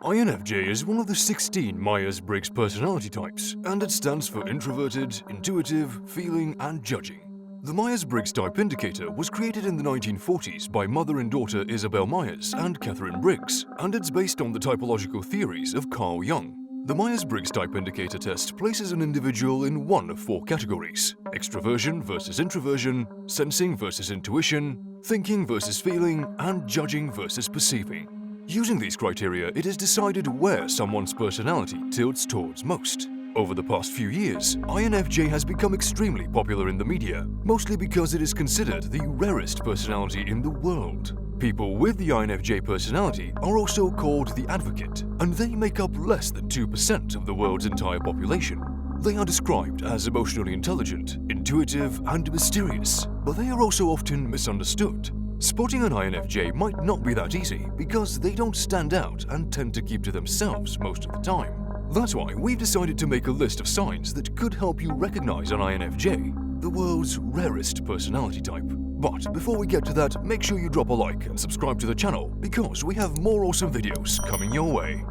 INFJ is one of the 16 Myers-Briggs personality types, and it stands for Introverted, Intuitive, Feeling, and Judging. The Myers-Briggs Type Indicator was created in the 1940s by mother and daughter Isabel Myers and Katharine Briggs, and it's based on the typological theories of Carl Jung. The Myers-Briggs Type Indicator test places an individual in one of four categories: extroversion versus introversion, sensing versus intuition, thinking versus feeling, and judging versus perceiving. Using these criteria, it is decided where someone's personality tilts towards most. Over the past few years, INFJ has become extremely popular in the media, mostly because it is considered the rarest personality in the world. People with the INFJ personality are also called the advocate, and they make up less than 2% of the world's entire population. They are described as emotionally intelligent, intuitive, and mysterious, but they are also often misunderstood. Spotting an INFJ might not be that easy because they don't stand out and tend to keep to themselves most of the time. That's why we've decided to make a list of signs that could help you recognize an INFJ, the world's rarest personality type. But before we get to that, make sure you drop a like and subscribe to the channel because we have more awesome videos coming your way.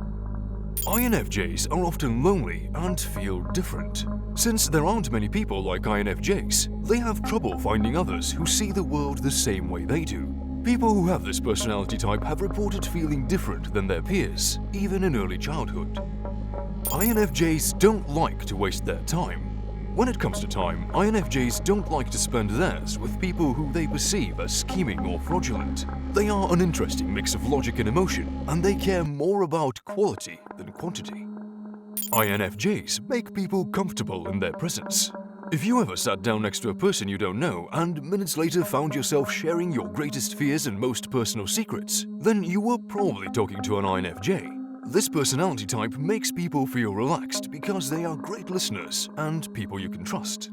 INFJs are often lonely and feel different. Since there aren't many people like INFJs, they have trouble finding others who see the world the same way they do. People who have this personality type have reported feeling different than their peers, even in early childhood. INFJs don't like to waste their time. When it comes to time, INFJs don't like to spend theirs with people who they perceive as scheming or fraudulent. They are an interesting mix of logic and emotion, and they care more about quality than quantity. INFJs make people comfortable in their presence. If you ever sat down next to a person you don't know and minutes later found yourself sharing your greatest fears and most personal secrets, then you were probably talking to an INFJ. This personality type makes people feel relaxed because they are great listeners and people you can trust.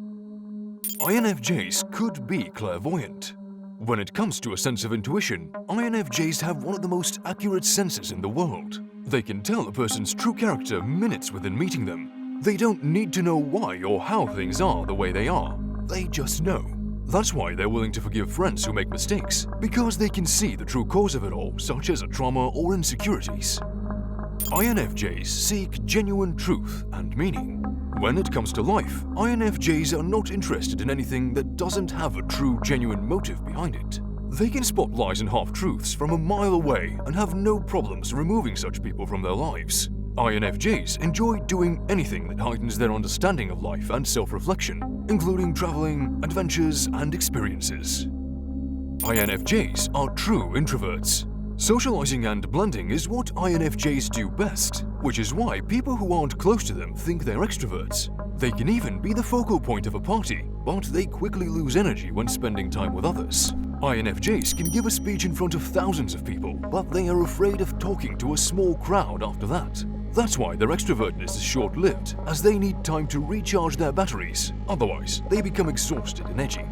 INFJs could be clairvoyant. When it comes to a sense of intuition, INFJs have one of the most accurate senses in the world. They can tell a person's true character minutes within meeting them. They don't need to know why or how things are the way they are. They just know. That's why they're willing to forgive friends who make mistakes, because they can see the true cause of it all, such as a trauma or insecurities. INFJs seek genuine truth and meaning. When it comes to life, INFJs are not interested in anything that doesn't have a true, genuine motive behind it. They can spot lies and half-truths from a mile away and have no problems removing such people from their lives. INFJs enjoy doing anything that heightens their understanding of life and self-reflection, including traveling, adventures, and experiences. INFJs are true introverts. Socializing and blending is what INFJs do best, which is why people who aren't close to them think they're extroverts. They can even be the focal point of a party, but they quickly lose energy when spending time with others. INFJs can give a speech in front of thousands of people, but they are afraid of talking to a small crowd after that. That's why their extrovertness is short-lived, as they need time to recharge their batteries, otherwise they become exhausted and edgy.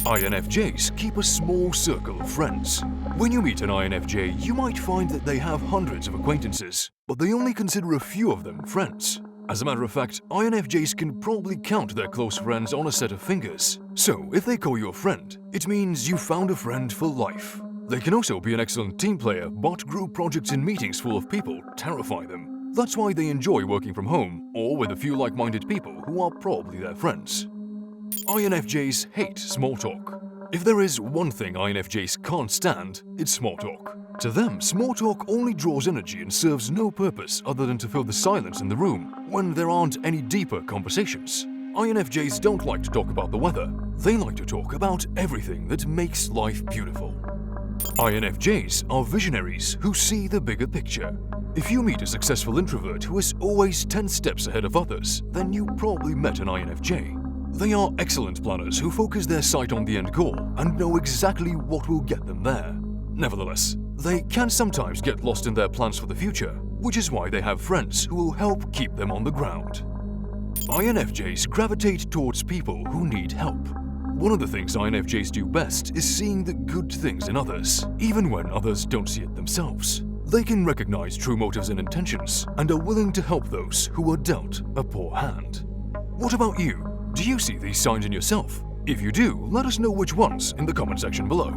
INFJs keep a small circle of friends. When you meet an INFJ, you might find that they have hundreds of acquaintances, but they only consider a few of them friends. As a matter of fact, INFJs can probably count their close friends on a set of fingers. So, if they call you a friend, it means you found a friend for life. They can also be an excellent team player, but group projects and meetings full of people terrify them. That's why they enjoy working from home, or with a few like-minded people who are probably their friends. INFJs hate small talk. If there is one thing INFJs can't stand, it's small talk. To them, small talk only draws energy and serves no purpose other than to fill the silence in the room when there aren't any deeper conversations. INFJs don't like to talk about the weather. They like to talk about everything that makes life beautiful. INFJs are visionaries who see the bigger picture. If you meet a successful introvert who is always 10 steps ahead of others, then you probably met an INFJ. They are excellent planners who focus their sight on the end goal and know exactly what will get them there. Nevertheless, they can sometimes get lost in their plans for the future, which is why they have friends who will help keep them on the ground. INFJs gravitate towards people who need help. One of the things INFJs do best is seeing the good things in others, even when others don't see it themselves. They can recognize true motives and intentions and are willing to help those who are dealt a poor hand. What about you? Do you see these signs in yourself? If you do, let us know which ones in the comment section below.